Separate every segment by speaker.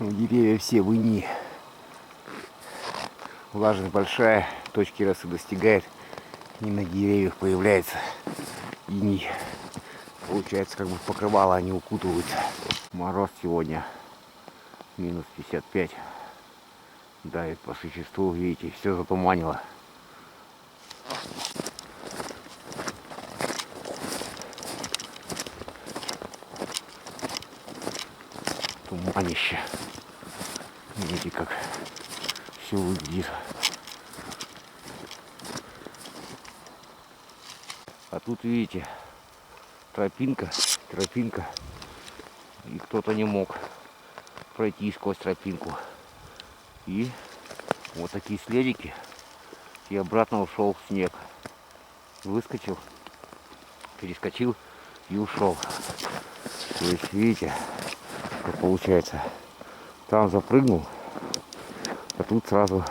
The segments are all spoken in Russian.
Speaker 1: Деревья все в инии. Влажность большая, точки росы достигает. И на деревьях появляется иней. Получается, как бы покрывало они укутываются. Мороз сегодня минус 55. Давит по существу, видите, все затуманило. Туманище. Видите, как все выглядит. А тут, видите, тропинка. И кто-то не мог пройти сквозь тропинку. И вот такие следики. И обратно ушел в снег. Выскочил, перескочил и ушел. То есть, видите, как получается. Там запрыгнул, а тут сразу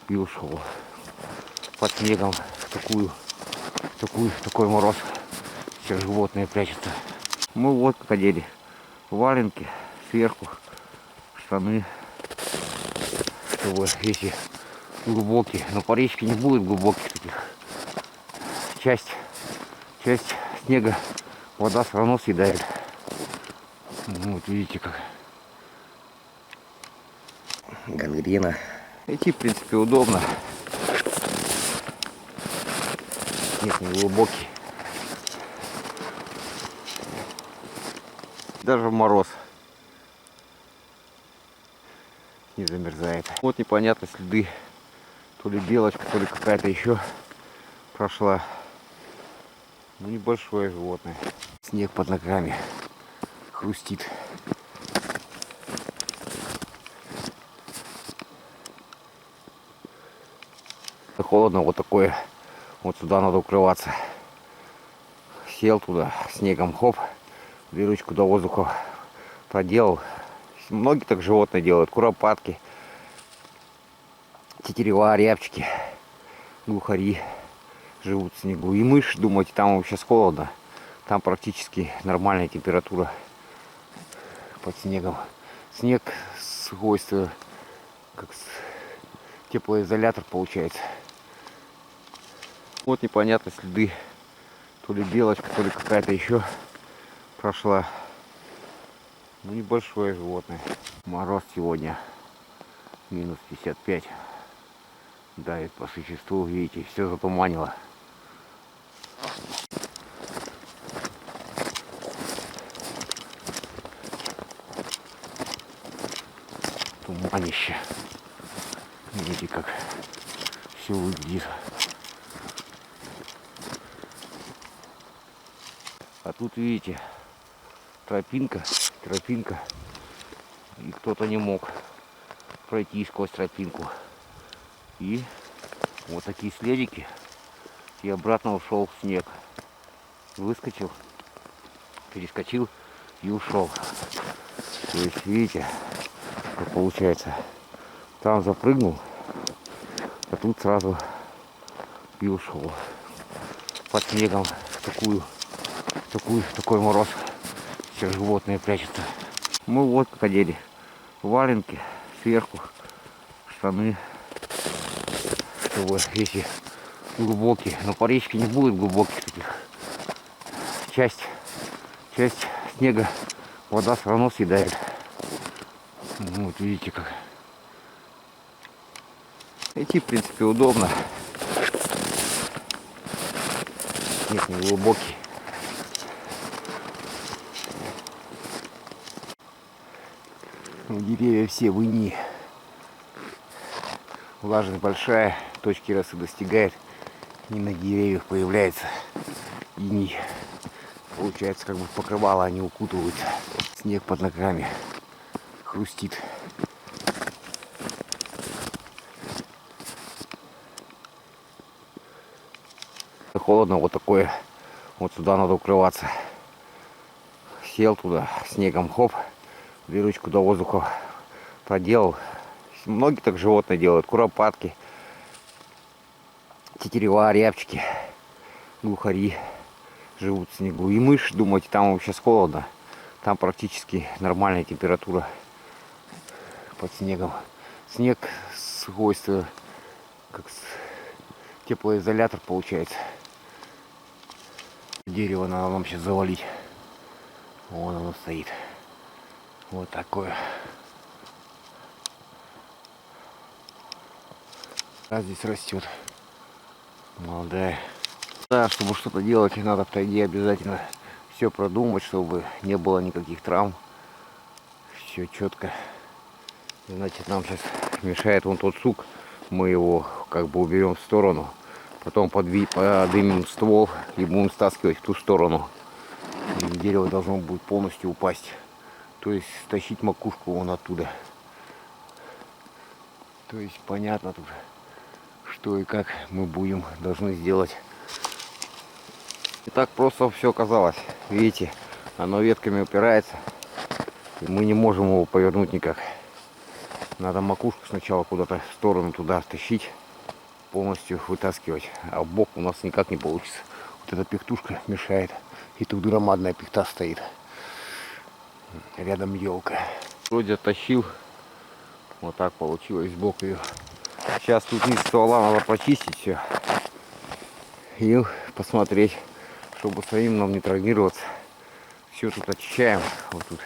Speaker 1: и ушел. Под снегом такой мороз. Все животные прячутся. Мы вот как одели. Валенки сверху, штаны, чтобы если глубокие, но по речке не будет глубоких таких. Часть снега вода все равно съедает. Вот видите как. Гангрена. Идти в принципе удобно. Снег не глубокий. Даже в мороз не замерзает. Вот непонятно следы. То ли белочка, то ли какая-то еще прошла. Ну, небольшое животное. Снег под ногами хрустит. Холодно, вот такое. Вот сюда надо укрываться. Сел туда, снегом хоп, дырочку до воздуха проделал. Многие так животные делают. Куропатки, тетерева, рябчики, глухари живут в снегу. И мышь, думаете, там сейчас холодно. Там практически нормальная температура под снегом. Снег свойство как теплоизолятор получается. Вот непонятно следы. То ли белочка, то ли какая-то еще прошла. Ну, небольшое животное. Мороз сегодня минус 55. Давит по существу, видите, все затуманило. Туманище. Видите, как все выглядит. А тут, видите, тропинка. И кто-то не мог пройти сквозь тропинку. И вот такие следики. И обратно ушел в снег. Выскочил, перескочил и ушел. То есть, видите, как получается. Там запрыгнул, а тут сразу и ушел. Под снегом такой мороз. Все животные прячутся. Мы вот как одели. Валенки сверху, штаны, чтобы если глубокие, но по речке не будет глубоких таких. Часть снега вода все равно съедает. Вот видите как. Идти в принципе удобно. Снег не глубокий. Деревья все в инии. Влажность большая, точки росы достигает. И на деревьях появляется иней. Получается, как бы покрывало они укутываются. Снег под ногами хрустит. Холодно, вот такое. Вот сюда надо укрываться. Сел туда, снегом хоп, дырочку до воздуха проделал. Многие так животные делают. Куропатки, тетерева, рябчики, глухари живут в снегу. И мышь, думаете, там сейчас холодно. Там практически нормальная температура под снегом. Снег свойство, как теплоизолятор получается. Дерево надо нам сейчас завалить. Вон оно стоит. Вот такое. А здесь растет. Молодая. Да, чтобы что-то делать, надо впереди обязательно все продумать, чтобы не было никаких травм. Все четко. Значит, нам сейчас мешает вон тот сук. Мы его как бы уберем в сторону. Потом подымем ствол и будем стаскивать в ту сторону. И дерево должно будет полностью упасть. То есть стащить макушку вон оттуда. То есть понятно тут, что и как мы должны сделать. И так просто все оказалось. Видите, оно ветками упирается. И мы не можем его повернуть никак. Надо макушку сначала куда-то в сторону туда стащить, полностью вытаскивать. А в бок у нас никак не получится. Вот эта пихтушка мешает. И тут громадная пихта стоит. Рядом елка. Вроде оттащил. Вот так получилось сбоку ее. Сейчас тут низ ствола надо почистить все. И посмотреть, чтобы самим нам не травмироваться. Все тут очищаем. Вот тут.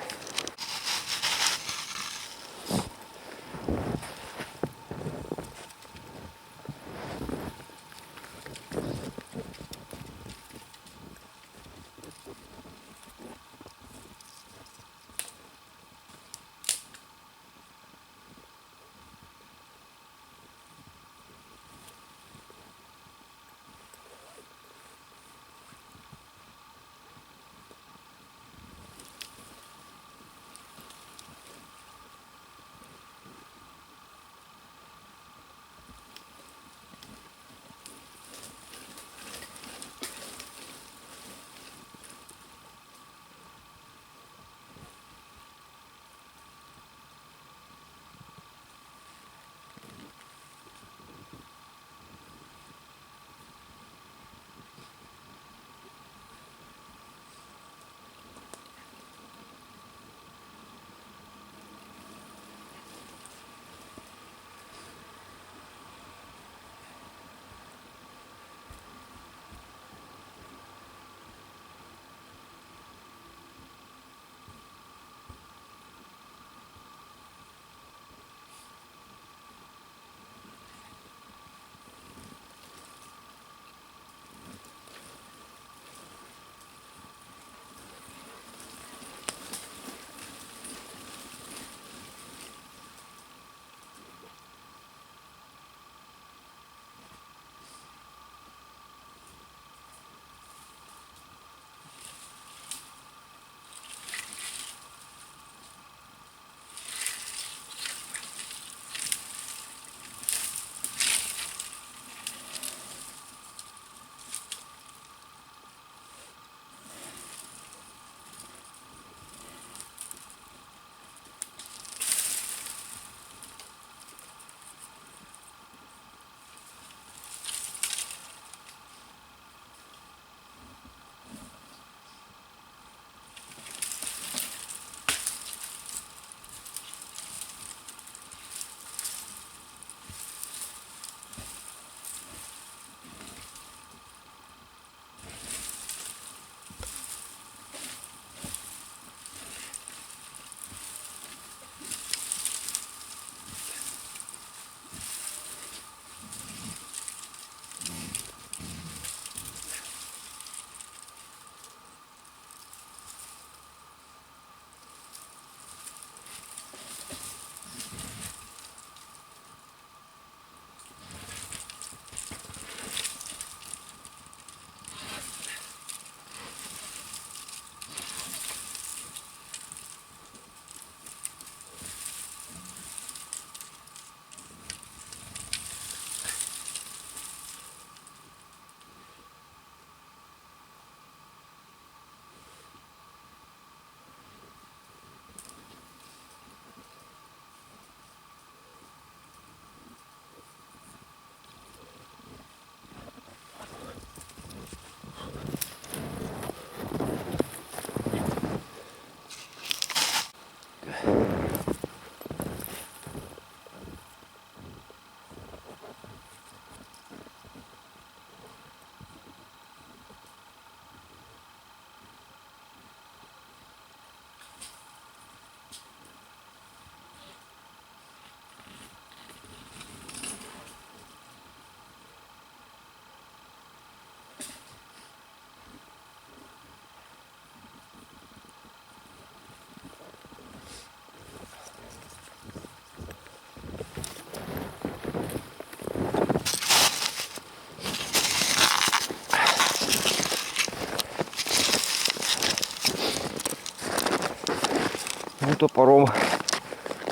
Speaker 1: топором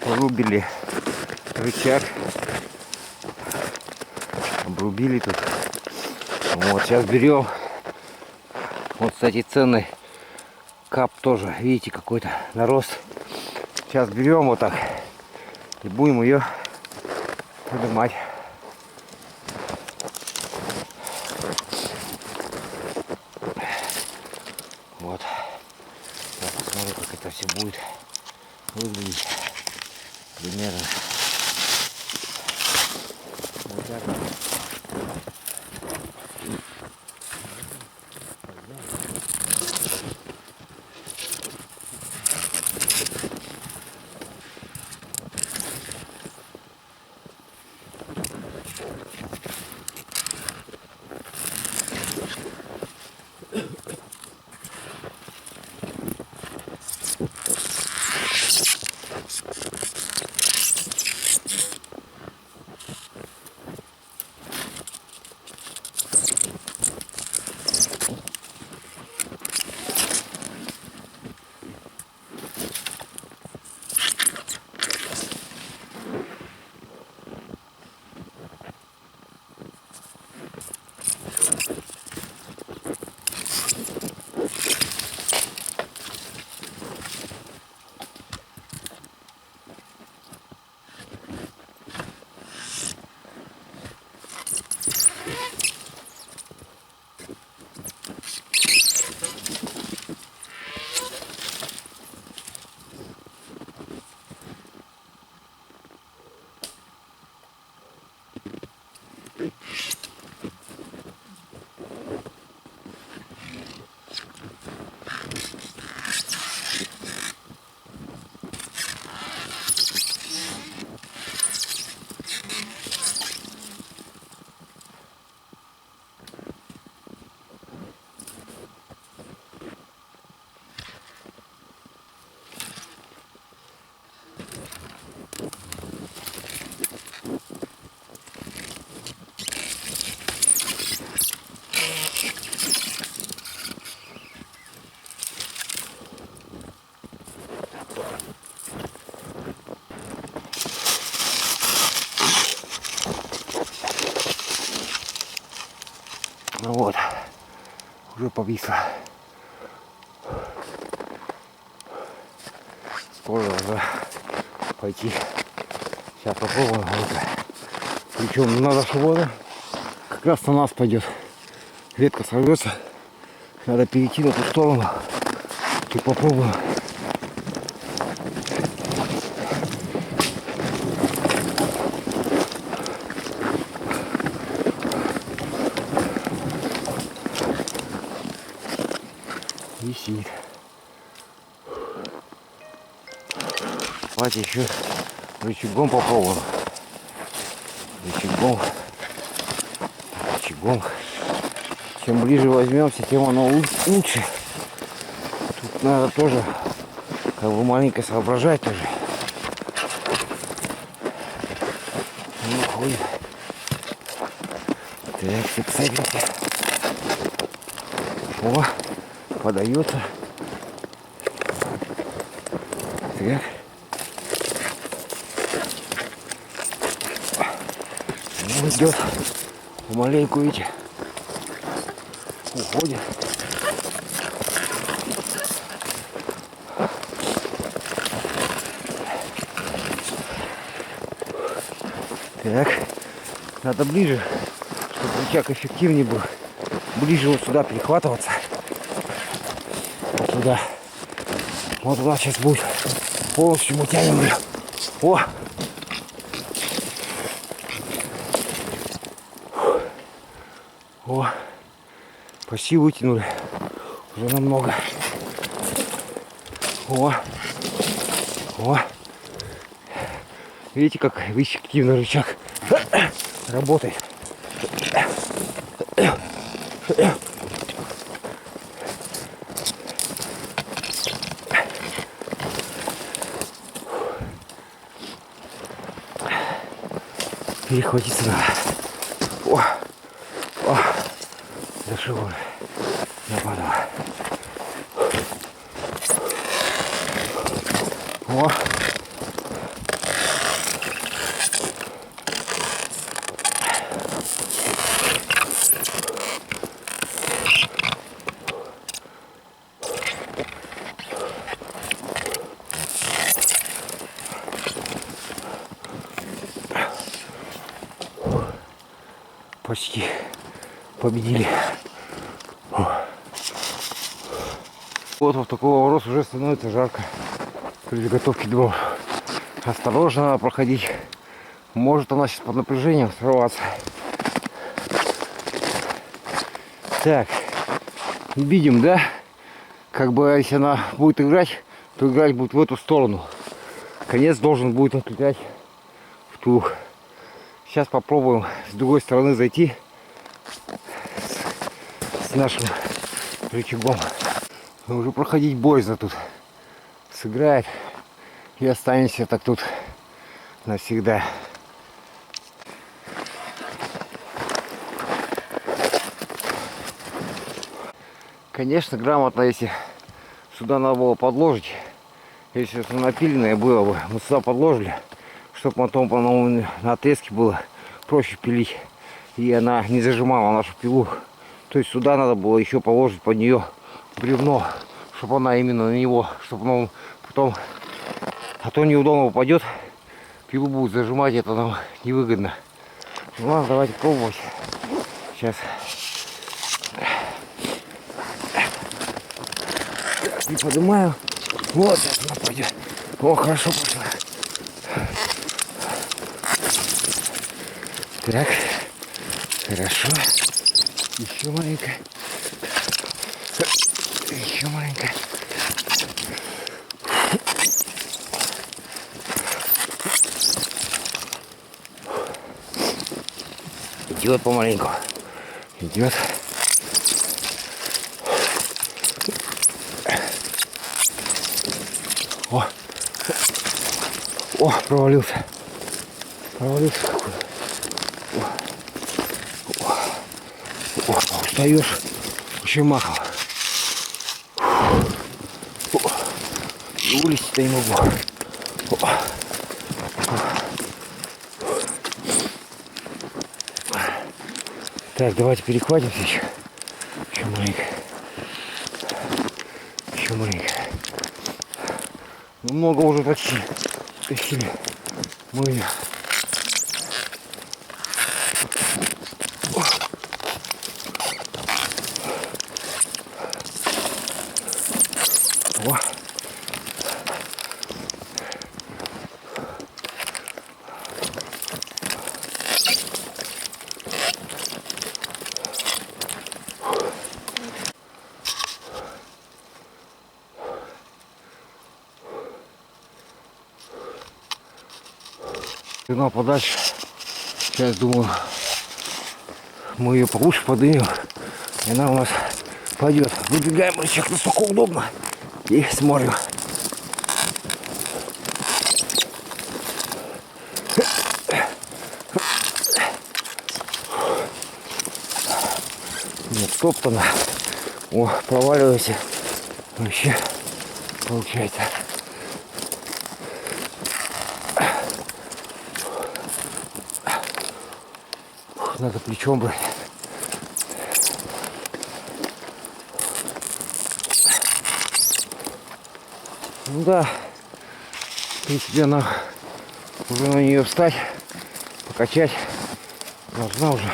Speaker 1: порубили рычаг. Обрубили тут. Вот, сейчас берем. Вот, кстати, ценный кап тоже, видите, какой-то нарост. Сейчас берем вот так и будем ее поднимать. Вот. Я посмотрю, как это все будет выглядеть примерно. Вот так вот. Ну вот, уже повисло. Скоро уже пойти. Сейчас попробуем. Причем надо, чтобы как раз на нас пойдет. Ветка сорвется. Надо перейти на ту сторону. И попробуем. Висит. Давайте еще рычагом попробуем. Рычагом. Чем ближе возьмемся, тем оно лучше. Тут надо тоже как бы маленько соображать тоже. Ну, ходит. Так, фиксируйте. О, подается. Так. Ну, идет. Помаленьку, видите, уходит. Так, надо ближе, чтобы рычаг эффективнее был. Ближе вот сюда перехватываться. Вот сюда. Вот у нас сейчас будет полностью мы тянем ее. О! О! Почти вытянули. Уже намного. О! О! Видите, как эффективно рычаг работает. Перехватиться надо. О! О! Зашел. Нападал. О. Почти победили. Вот в такой вопрос уже становится жарко при заготовке дров. Осторожно надо проходить. Может она сейчас под напряжением срываться. Так, видим, да? Как бы если она будет играть, то играть будет в эту сторону. Конец должен будет отлетать в ту. Сейчас попробуем с другой стороны зайти с нашим рычагом. Уже проходить боязно тут. Сыграет и останемся так тут навсегда. Конечно, грамотно, если сюда надо было подложить. Если это напиленное было бы, мы сюда подложили, чтобы потом по новому на отрезке было проще пилить. И она не зажимала нашу пилу. То есть сюда надо было еще положить под нее бревно, чтобы она именно на него, чтобы он потом, а то неудобно упадет, пилу будет зажимать, это нам невыгодно. Ну ладно, давайте пробовать. Сейчас. Не поднимаю. Вот это она пойдет. О, хорошо пошла. Так, хорошо. Еще маленько. Еще маленько. Идет помаленьку. Идет. О! О, провалился. Провалился какой. О, устаешь. Еще махал. Вылезти-то не могу. Так, давайте перехватимся еще. Еще маленько. Еще маленько. Ну, много уже почти. Тащили. Мы ее. О. Она подальше. Сейчас думаю, мы ее повыше поднимем, и она у нас пойдет. Выбегаем рычаг, насколько удобно, и смотрим. Нет, топтано. О, проваливайся. Вообще получается. Надо плечом брать. Ну да, в принципе, она уже на нее встать, покачать должна уже.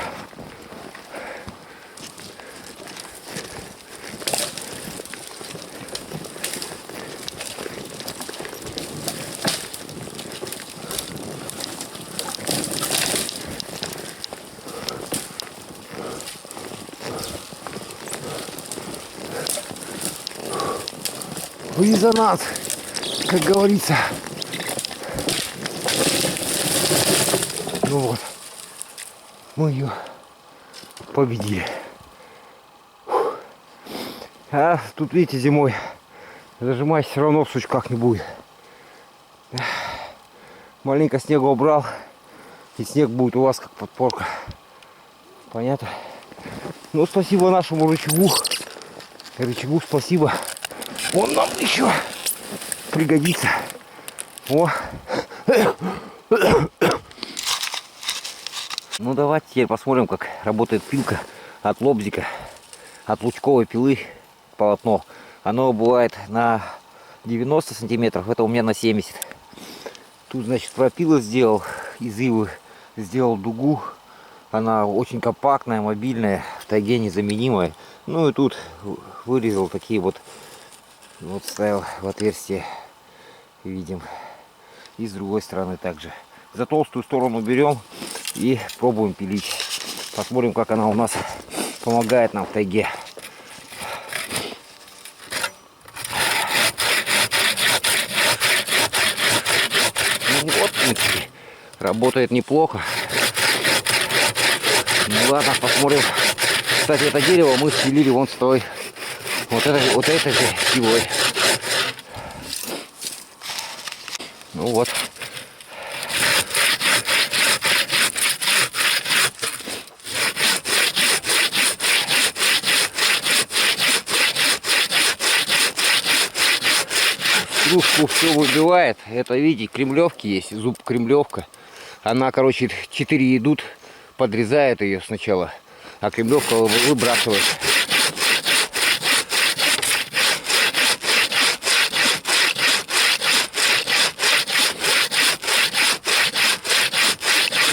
Speaker 1: Резонанс, как говорится. Ну вот, мы ее победили. А тут, видите, зимой зажимать все равно в сучках не будет. Маленько снега убрал, и снег будет у вас как подпорка. Понятно? Ну, спасибо нашему рычагу. Рычагу спасибо. Он нам еще пригодится. О! Ну давайте теперь посмотрим, как работает пилка от лобзика, от лучковой пилы полотно. Оно бывает на 90 сантиметров, это у меня на 70. Тут, значит, пропила сделал, из ивы сделал дугу. Она очень компактная, мобильная, в тайге незаменимая. Ну и тут вырезал такие вот вставил в отверстие, видим. И с другой стороны также. За толстую сторону берем и пробуем пилить. Посмотрим, как она у нас помогает нам в тайге. Ну вот, в принципе, работает неплохо. Ну ладно, посмотрим. Кстати, это дерево мы спилили вон с той. Вот этой же пилой. Ну вот. Стружку все выбивает. Это, видите, кремлевки есть, зуб кремлевка. Она, короче, 4 идут, подрезает ее сначала, а кремлевка выбрасывает.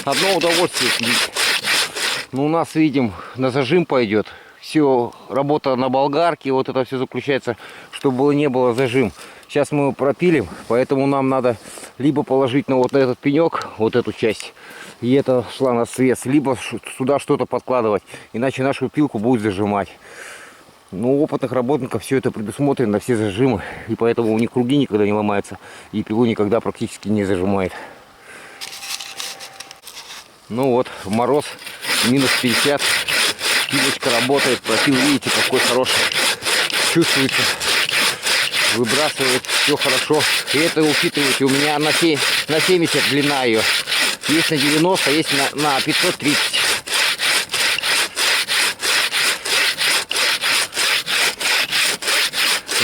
Speaker 1: Одно удовольствие пилить. Ну, у нас, видим, на зажим пойдет. Все, работа на болгарке, вот это все заключается, чтобы не было зажим. Сейчас мы его пропилим, поэтому нам надо либо положить на вот этот пенек, вот эту часть, и это шла на свес, либо сюда что-то подкладывать, иначе нашу пилку будет зажимать. Ну, у опытных работников все это предусмотрено, все зажимы, и поэтому у них круги никогда не ломаются, и пилу никогда практически не зажимает. Ну вот, в мороз, минус 50, пилочка работает, пропил, видите, какой хороший, чувствуется, выбрасывает, все хорошо. И это учитывайте, у меня на 70 длина ее, есть на 90, есть на 530.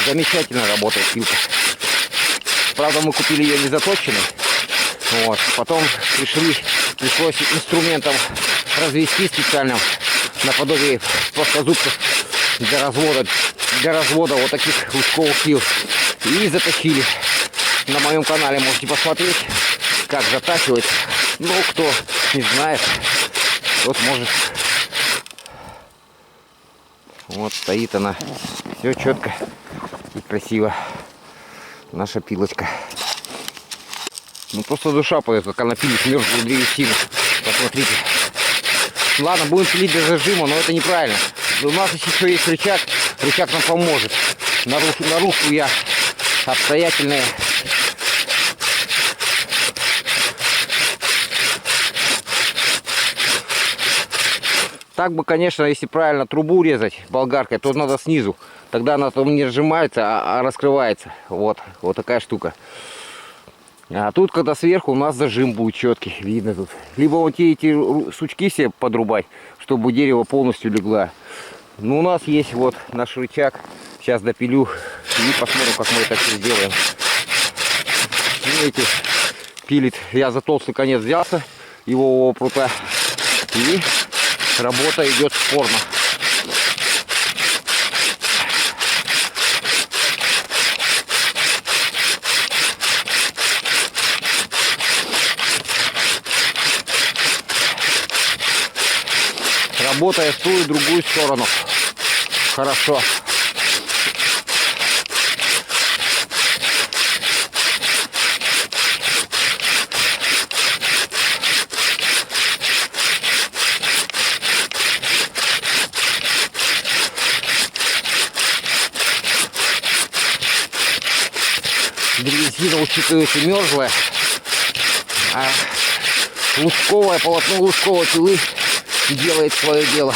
Speaker 1: Замечательно работает пилка. Правда, мы купили ее не заточенной. Вот. Потом пришлось инструментом развести специальным наподобие плоскозубцев для развода вот таких лучковых пил. И заточили. На моем канале можете посмотреть, как затачивать. Ну, кто не знает, тот может. Вот стоит она. Все четко и красиво. Наша пилочка. Ну просто душа поет, как она пилит мертвую древесину. Посмотрите. Ладно, будем пилить без зажима, но это неправильно. У нас еще есть рычаг. Рычаг нам поможет. Наружу я обстоятельные. Так бы, конечно, если правильно трубу резать болгаркой, то надо снизу. Тогда она там не сжимается, а раскрывается. Вот такая штука. А тут, когда сверху, у нас зажим будет четкий, видно тут. Либо вот эти сучки себе подрубать, чтобы дерево полностью легла. Ну, у нас есть вот наш рычаг. Сейчас допилю и посмотрим, как мы это все сделаем. Видите, пилит. Я за толстый конец взялся, его прута. И работа идет спорно. Работая в ту и другую сторону. Хорошо. Древесина, учитывается, мерзлая. А полотно лужковой пилы делает свое дело.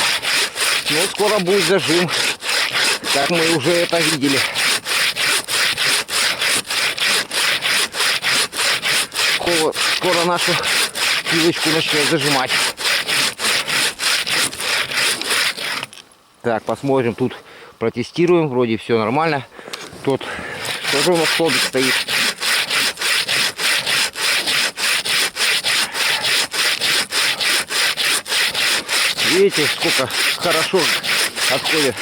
Speaker 1: Но скоро будет зажим, как мы уже это видели. Скоро нашу пилочку начнет зажимать. Так, посмотрим, тут протестируем, вроде все нормально. Тут тоже у нас столбик стоит. видите, сколько хорошо отходит.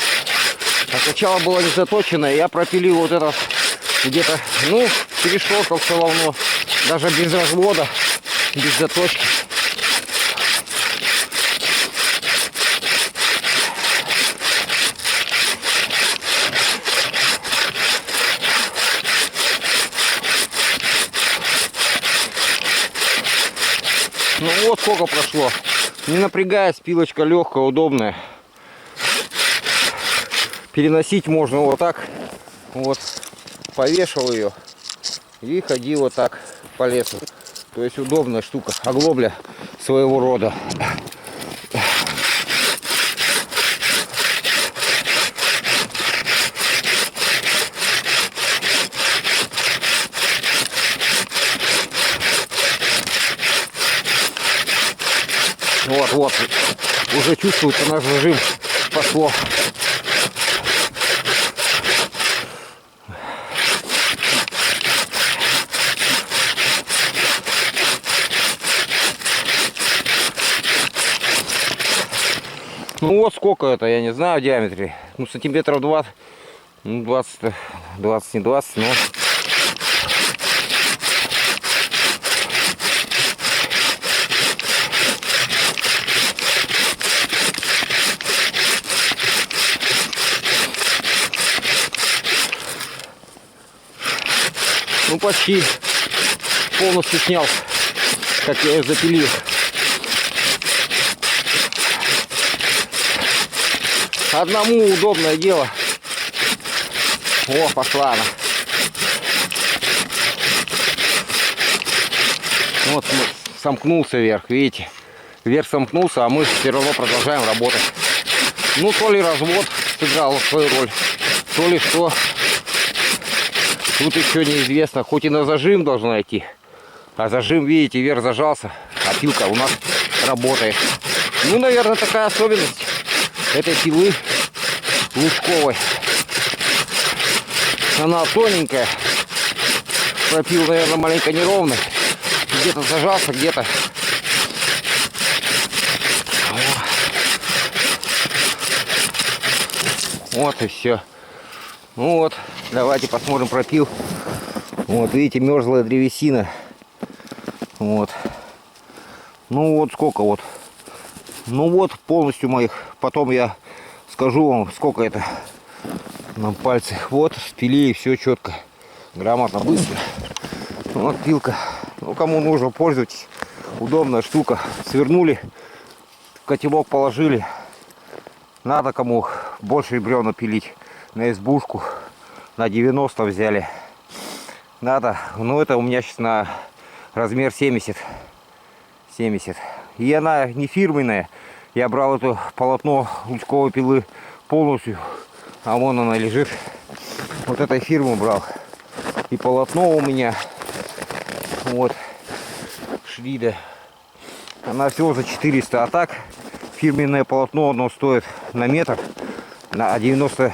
Speaker 1: А сначала было не заточено, я пропилил вот это где-то, ну, перешелкался волну, даже без развода, без заточки. Ну вот сколько прошло. Не напрягаясь, пилочка легкая, удобная. Переносить можно вот так. Вот. Повешал ее и ходил вот так по лесу. То есть удобная штука. Оглобля своего рода. Вот, уже чувствуется наш зажим, пошло. Ну вот сколько это, я не знаю в диаметре, ну сантиметров 20, ну 20 не 20, но... Ну почти полностью снял, как я ее запилил. Одному удобное дело. О, пошла она. Вот сомкнулся вверх, видите? Вверх сомкнулся, а мы все равно продолжаем работать. Ну, то ли развод сыграл свою роль, то ли что. Тут еще неизвестно. Хоть и на зажим должна идти. А зажим, видите, вверх зажался. А пилка у нас работает. Ну, наверное, такая особенность этой пилы лужковой. Она тоненькая. Пропил, наверное, маленько неровный. Где-то зажался, где-то. Вот и все. Ну вот, давайте посмотрим пропил. Вот, видите, мерзлая древесина. Вот. Ну вот сколько вот. Ну вот полностью моих. Потом я скажу вам, сколько это на пальцах. Вот, спилили все четко. Грамотно, быстро. Вот пилка. Ну, кому нужно, пользуйтесь. Удобная штука. Свернули, в котелок положили. Надо кому больше бревна пилить. На избушку. На 90 взяли. Надо. Ну, это у меня сейчас на размер 70. 70. И она не фирменная. Я брал это полотно лучковой пилы полностью. А вон она лежит. Вот этой фирмы брал. И полотно у меня. Вот. Шрида. Она всего за 400. А так фирменное полотно оно стоит на метр. На 90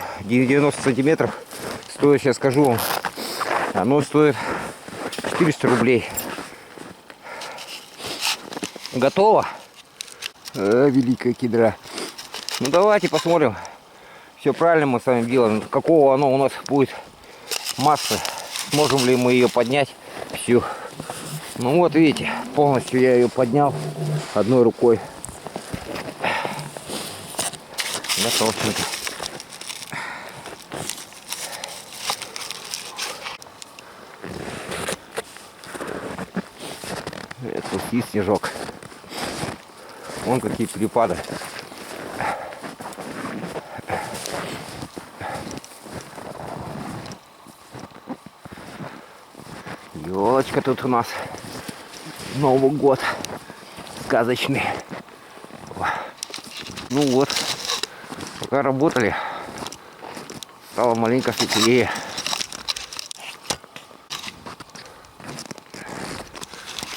Speaker 1: сантиметров. Стоит, сейчас скажу вам. Оно стоит 400 рублей. Готово. Великая кедра. Ну давайте посмотрим. Все правильно мы с вами делаем. Какого оно у нас будет массы. Сможем ли мы ее поднять всю. Ну вот видите, полностью я ее поднял одной рукой. Готовченько. Это сухий снежок. Вон какие перепады. Елочка тут у нас. Новый год. Сказочный. Ну вот. Пока работали. Стало маленько светлее.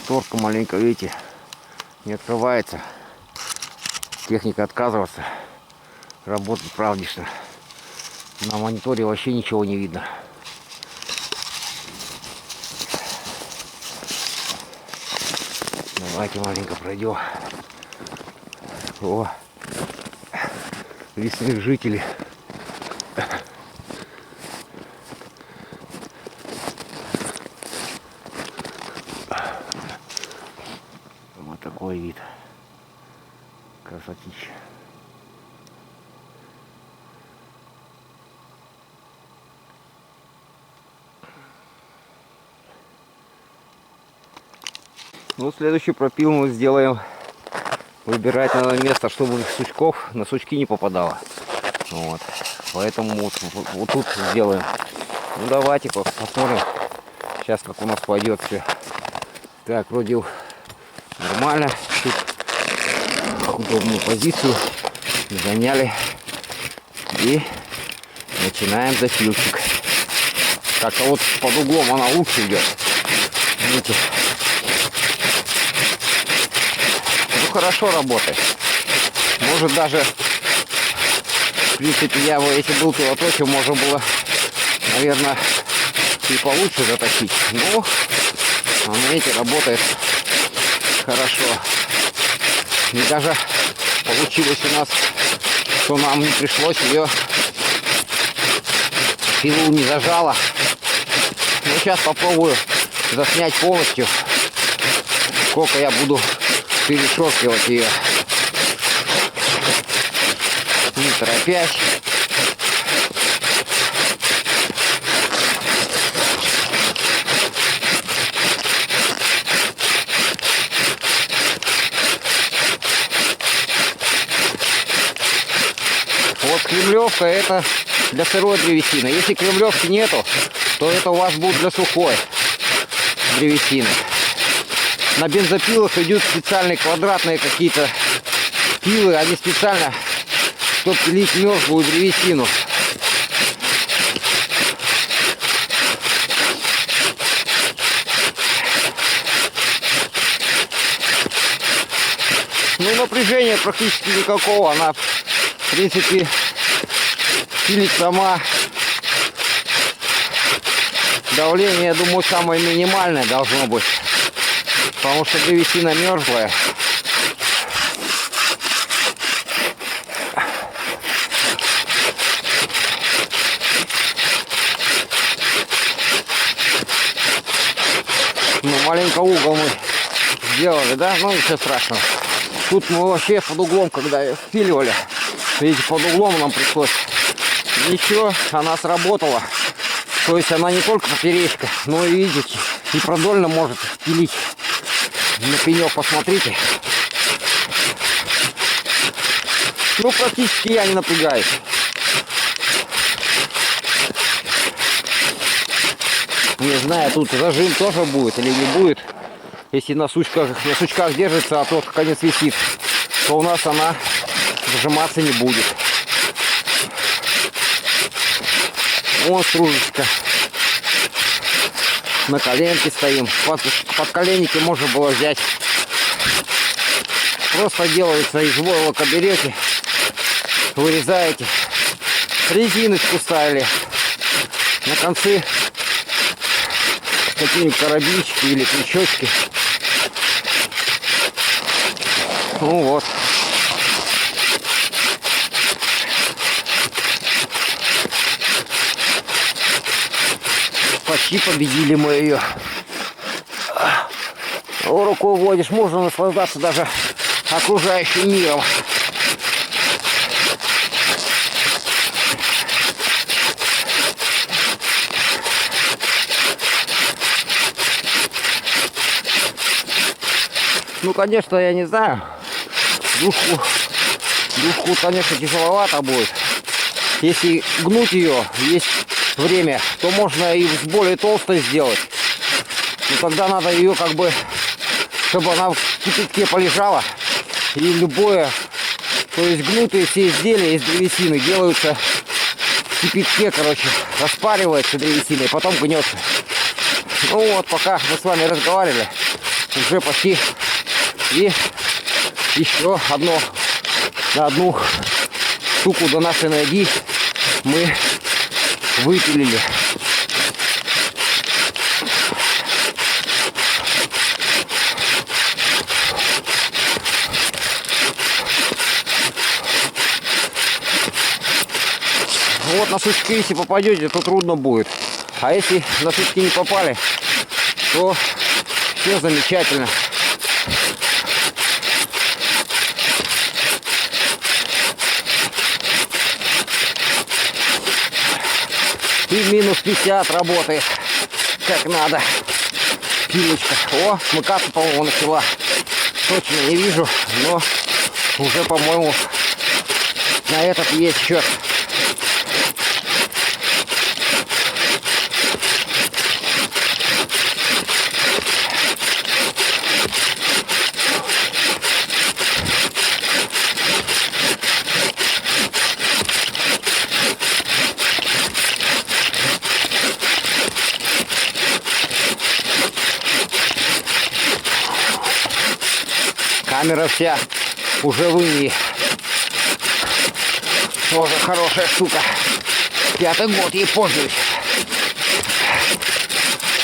Speaker 1: Шторка маленько, видите, не открывается. Техника отказывается. Работать правдично. На мониторе вообще ничего не видно. Давайте маленько пройдем. О, лесных жителей. Вот такой вид. Красотища. Ну, следующий пропил мы сделаем. Выбирать надо место, чтобы сучков на сучки не попадало. Вот. Поэтому вот тут сделаем. Ну, давайте посмотрим. Сейчас как у нас пойдет все. Так, вроде нормально. Тут удобную позицию заняли. И начинаем запилчик. Как-то вот под углом она лучше идет. Видите? Ну, хорошо работает. Может даже, в принципе, я бы, если был пилоточек, можно было, наверное, и получше заточить. Но, знаете, работает хорошо. И даже получилось у нас, что нам не пришлось ее, пилу не зажало. Ну, сейчас попробую заснять полностью, сколько я буду перешерстывать ее, не торопясь. Вот кремлевка — это для сырой древесины. Если кремлевки нету, то это у вас будет для сухой древесины. На бензопилах идут специальные квадратные какие-то пилы, они специально, чтобы пилить мерзлую древесину. Ну, напряжения практически никакого, она, в принципе, пилит сама. Давление, я думаю, самое минимальное должно быть, потому что древесина мерзлая. Ну, маленько угол мы сделали, да? Ну, ничего страшного. Тут мы вообще под углом, когда впиливали, видите, под углом нам пришлось. Ничего, она сработала. То есть она не только поперечка, но и, видите, и продольно может пилить. На пенек посмотрите. Ну, практически я не напрягаюсь. Не знаю, тут зажим тоже будет или не будет. Если на сучках держится, а тот конец висит, то у нас она зажиматься не будет. Вон стружечка. На коленке стоим. Под коленники можно было взять. Просто делается из войлока, берете, вырезаете, резиночку ставили. На концы какие-нибудь карабинчики или крючочки. Ну вот. Почти победили мы ее. Руку уводишь, можно наслаждаться даже окружающим миром. Ну, конечно, я не знаю. Духу, конечно, тяжеловато будет. Если гнуть ее, есть время, то можно и с более толстой сделать. Но тогда надо ее как бы, чтобы она в кипятке полежала. И любое, то есть гнутые все изделия из древесины делаются в кипятке, короче, распаривается древесина и потом гнется. Ну вот, пока мы с вами разговаривали, уже почти и еще одну штуку до нашей ноги мы выпилили. на сучки, если попадете, то трудно будет. А если на сучки не попали, то все замечательно. И минус 50 работает как надо. Пилочка. О, смыкаться, по-моему, начала. Точно не вижу, но уже, по-моему, на этот есть счет. Камера вся уже в инии. Тоже хорошая штука. 5-й год ей пользуюсь.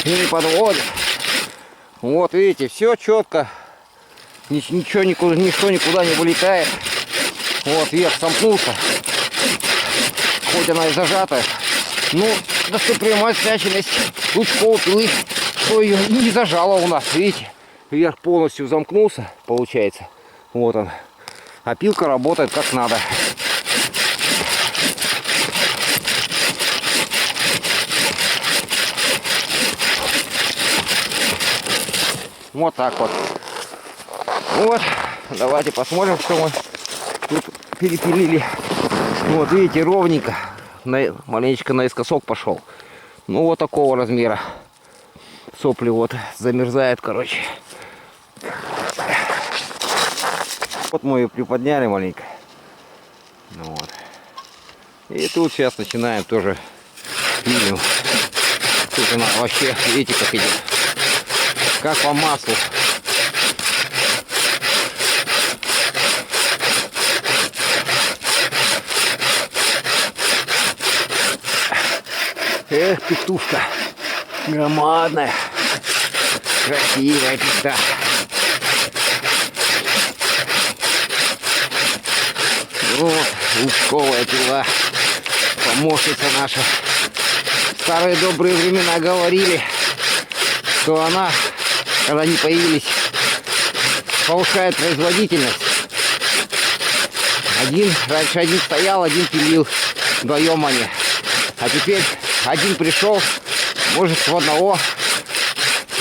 Speaker 1: И не подводит. Вот видите, все четко. Ничего никуда, ничто никуда не вылетает. Вот вверх сомкнулся. Хоть она и зажатая. Ну, достопримечательность лучковой пилы, что ее не зажало у нас, видите. Вверх полностью замкнулся, получается. Вот он. А пилка работает как надо. Вот так вот. Вот. Давайте посмотрим, что мы тут перепилили. Вот видите, ровненько. Маленечко наискосок пошел. Ну вот такого размера. Сопли вот замерзает, короче. Вот мы ее приподняли маленько. Ну вот. И тут сейчас начинаем тоже пилим. Тут она вообще, видите, как идет. Как по маслу. Эх, петушка. Громадная. Красивая пизда. Вот, лучковая пила. Помощница наша. В старые добрые времена говорили, что она, когда они появились, повышает производительность. Раньше один стоял, один пилил. Вдвоем они. А теперь один пришел, может в одного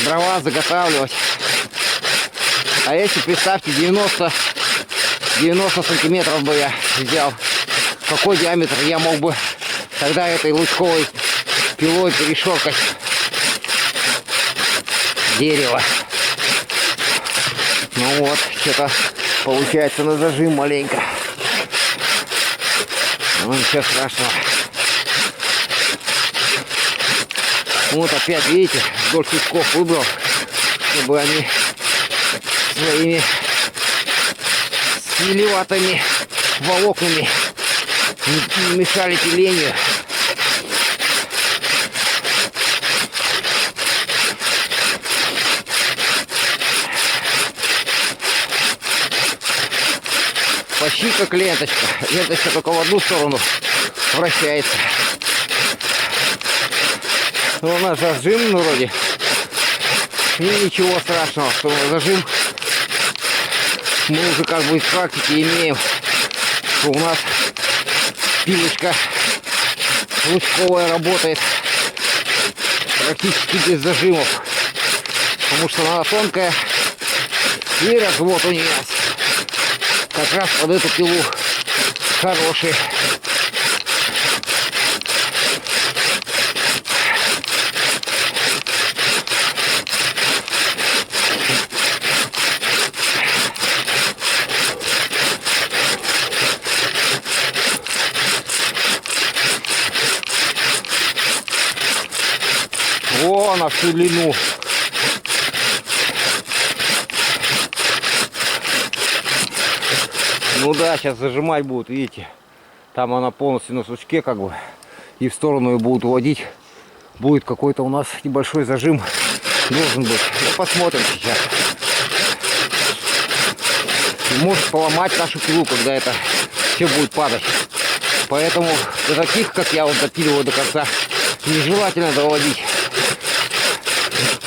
Speaker 1: дрова заготавливать. А если, представьте, 90 сантиметров бы я взял, какой диаметр я мог бы тогда этой лучковой пилой перешоркать дерево. Ну вот, что-то получается на зажим маленько. Ну ничего страшного. Вот опять, видите, вдоль сучков выбрал, чтобы они своими силеватыми волокнами не мешали пилению. Почти как ленточка. Ленточка только в одну сторону вращается. Но у нас зажим, ну, вроде. И ничего страшного, что зажим мы уже как бы из практики имеем, что у нас пилочка лучковая работает практически без зажимов, потому что она тонкая и развод у нее как раз под эту пилу хороший. Во, на всю длину. Ну да, сейчас зажимать будут, видите. Там она полностью на сучке как бы. И в сторону ее будут уводить. Будет какой-то у нас небольшой зажим. Должен быть. Ну, посмотрим сейчас. Может поломать нашу пилу, когда это все будет падать. Поэтому до таких, как я, вот допиливаю до конца, нежелательно доводить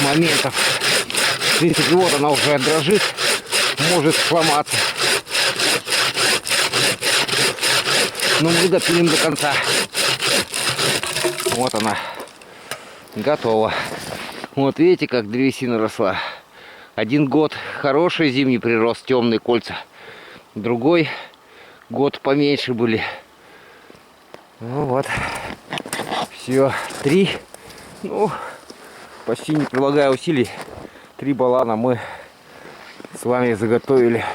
Speaker 1: моментов. В принципе, вот она уже дрожит, может сломаться. Но мы допилим до конца. Вот она. Готова. Вот видите, как древесина росла. 1 год хороший зимний прирост, темные кольца. Другой год поменьше были. Ну вот. Все. 3. Ну, почти не прилагая усилий. 3 баллона мы с вами заготовили.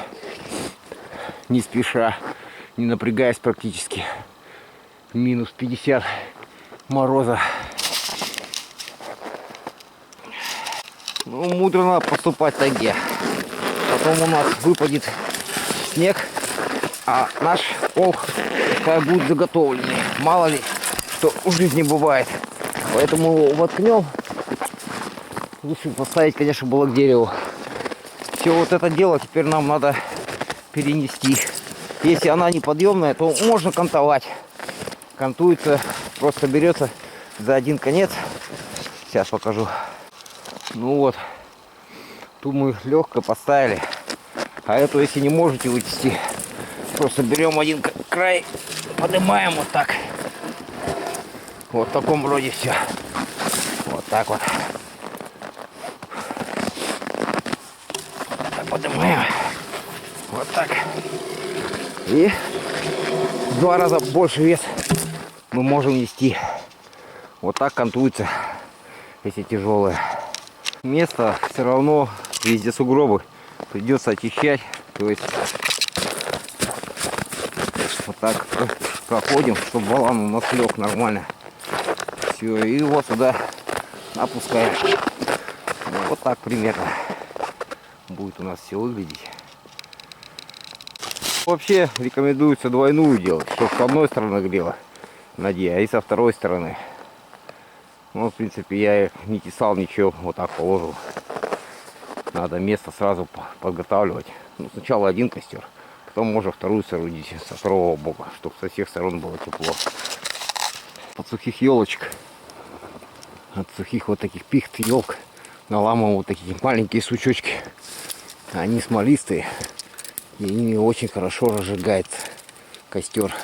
Speaker 1: Не спеша, не напрягаясь практически. Минус 50 мороза. Ну, мудрено поступать в тайге. Потом у нас выпадет снег, а наш пол пускай будет заготовленный. Мало ли, что в жизни бывает. Поэтому его воткнем. Лучше поставить, конечно, было к дереву. Все вот это дело теперь нам надо перенести. Если она неподъемная, то можно кантовать. Кантуется, просто берется за один конец. Сейчас покажу. Ну вот, тут мы легко поставили. А эту, если не можете вытести, просто берем один край, поднимаем вот так. Вот в таком роде все. Вот так вот. Поднимаем. Вот так. И в 2 раза больше вес мы можем нести. Вот так кантуется, если тяжелые. Место все равно везде сугробы. Придется очищать. То есть вот так проходим, чтобы баллон у нас лег нормально. Все, и вот сюда опускаем. Вот так примерно будет у нас все выглядеть. Вообще рекомендуется двойную делать, чтобы с одной стороны грело ноги, а и со второй стороны. Ну, в принципе, я не тесал ничего, вот так положил. Надо место сразу подготавливать. Ну, сначала один костер, потом можно вторую соорудить со второго бока, чтобы со всех сторон было тепло. От сухих елочек, от сухих вот таких пихт, елк, наламываем вот такие маленькие сучочки. Они смолистые, и ими очень хорошо разжигается костер.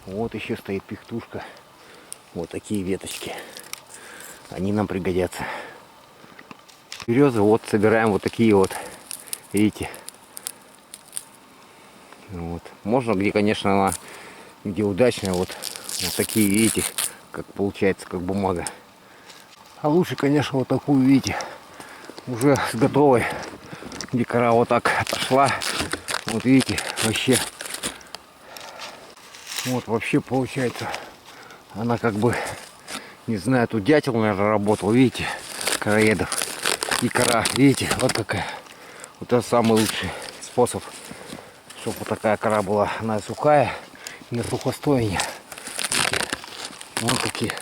Speaker 1: Вот еще стоит пихтушка. Вот такие веточки. Они нам пригодятся. Березы вот собираем вот такие вот. Видите? Вот. Можно где, конечно, она где удачная. Вот такие, видите, как получается, как бумага. А лучше, конечно, вот такую, видите, уже с готовой. Где кора вот так отошла. Вот видите, вообще. Вот вообще получается. Она как бы, не знаю, тут дятел, наверное, работал. Видите, короедов. И кора, видите, вот какая. Вот это самый лучший способ, чтобы вот такая кора была. Она сухая и сухостояние. Вот такие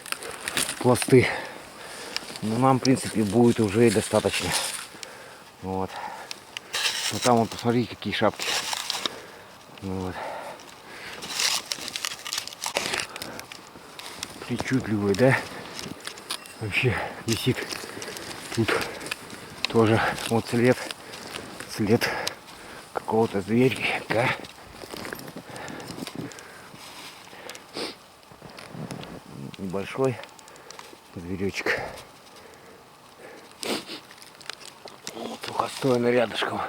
Speaker 1: пласты. Но нам, в принципе, будет уже и достаточно. Вот. Вот там вот посмотрите, какие шапки. Вот. Причудливый, да? Вообще висит тут тоже вот след какого-то зверька. Небольшой зверечек. Сухостойно рядышком.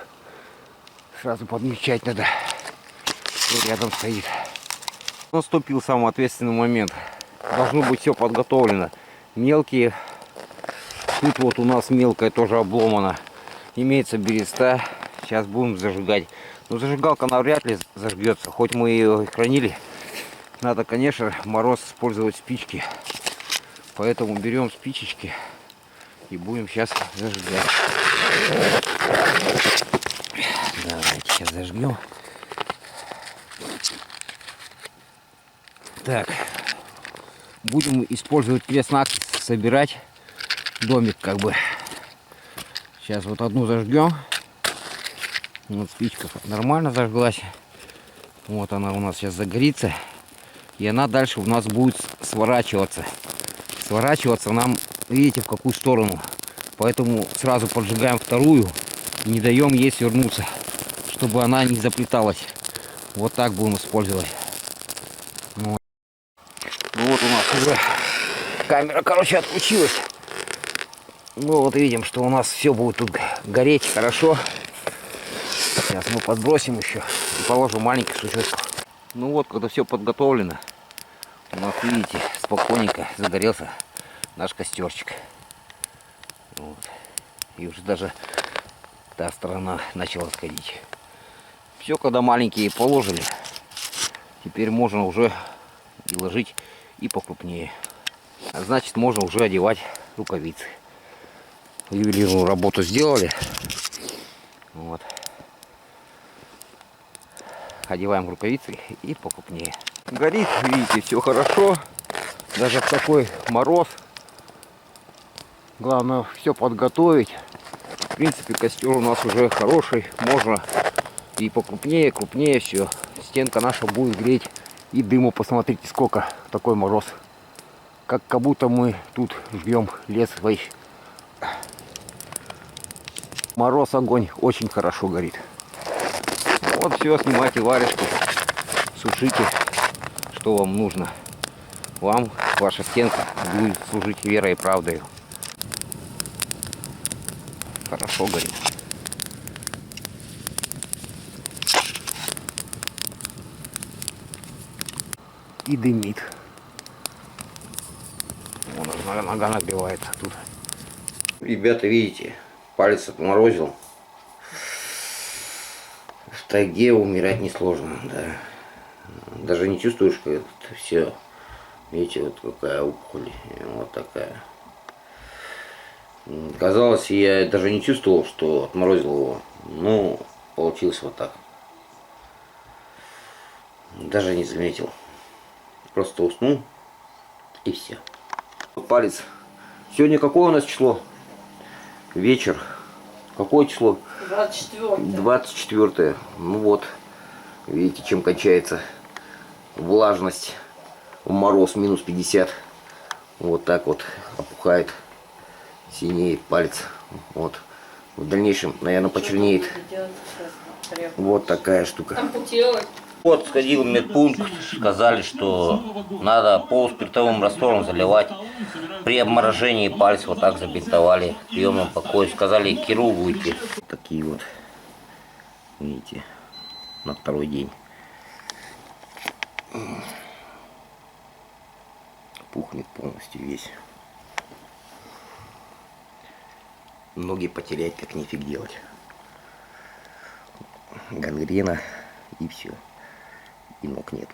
Speaker 1: Сразу подмечать надо, что рядом стоит. Наступил самый ответственный момент. Должно быть все подготовлено. Мелкие. Тут вот у нас мелкая тоже обломана. Имеется береста. Сейчас будем зажигать. Но зажигалка навряд ли зажгется. Хоть мы ее и хранили. Надо, конечно, мороз использовать спички. Поэтому берем спичечки и будем сейчас зажигать. Давайте сейчас зажгем. Так. Будем использовать крест-накрест, собирать домик как бы. Сейчас вот одну зажгем. Вот спичка нормально зажглась. Вот она у нас сейчас загорится. И она дальше у нас будет сворачиваться. Сворачиваться нам, видите, в какую сторону. Поэтому сразу поджигаем вторую и не даем ей свернуться, чтобы она не заплеталась. Вот так будем использовать. Ну вот у нас уже камера, короче, отключилась. Ну вот видим, что у нас все будет тут гореть хорошо. Сейчас мы подбросим еще и положим маленький сучочек. Ну вот, когда все подготовлено, у нас, видите, спокойненько загорелся наш костерчик. Вот. И уже даже та сторона начала сходить. Все, когда маленькие положили, теперь можно уже и ложить и покрупнее. А значит, можно уже одевать рукавицы. Ювелирную работу сделали. Вот. Одеваем рукавицы и покрупнее. Горит, видите, все хорошо. Даже в такой мороз. Главное все подготовить. В принципе, костер у нас уже хороший. Можно и покрупнее, крупнее все. Стенка наша будет греть. И дыму, посмотрите, сколько, такой мороз. Как будто мы тут жгем лес. Мороз, огонь очень хорошо горит. Вот все, снимайте варежку, сушите, что вам нужно. Вам ваша стенка будет служить верой и правдой. Хорошо горит. И дымит. Вон, нога нагревается тут. Ребята, видите, палец отморозил. В тайге умирать несложно, да. Даже не чувствуешь, как это все. Видите, вот какая опухоль, вот такая. Казалось, я даже не чувствовал, что отморозил его. Ну, получилось вот так. Даже не заметил. Просто уснул и все. Палец. Сегодня какое у нас число? Вечер. Какое число?
Speaker 2: 24.
Speaker 1: 24. Ну вот. Видите, чем кончается влажность. В мороз минус 50. Вот так вот опухает. Синеет палец. Вот. В дальнейшем, наверное, почернеет. Вот такая штука.
Speaker 2: Ампутировать.
Speaker 1: Вот, сходил в медпункт, сказали, что надо полуспиртовым раствором заливать. При обморожении пальцы вот так забинтовали в приемном покое. Сказали к хирургу идти. Такие вот, видите, на второй день. Пухнет полностью весь. Ноги потерять как нифиг делать. Гангрена и все. И ног нет.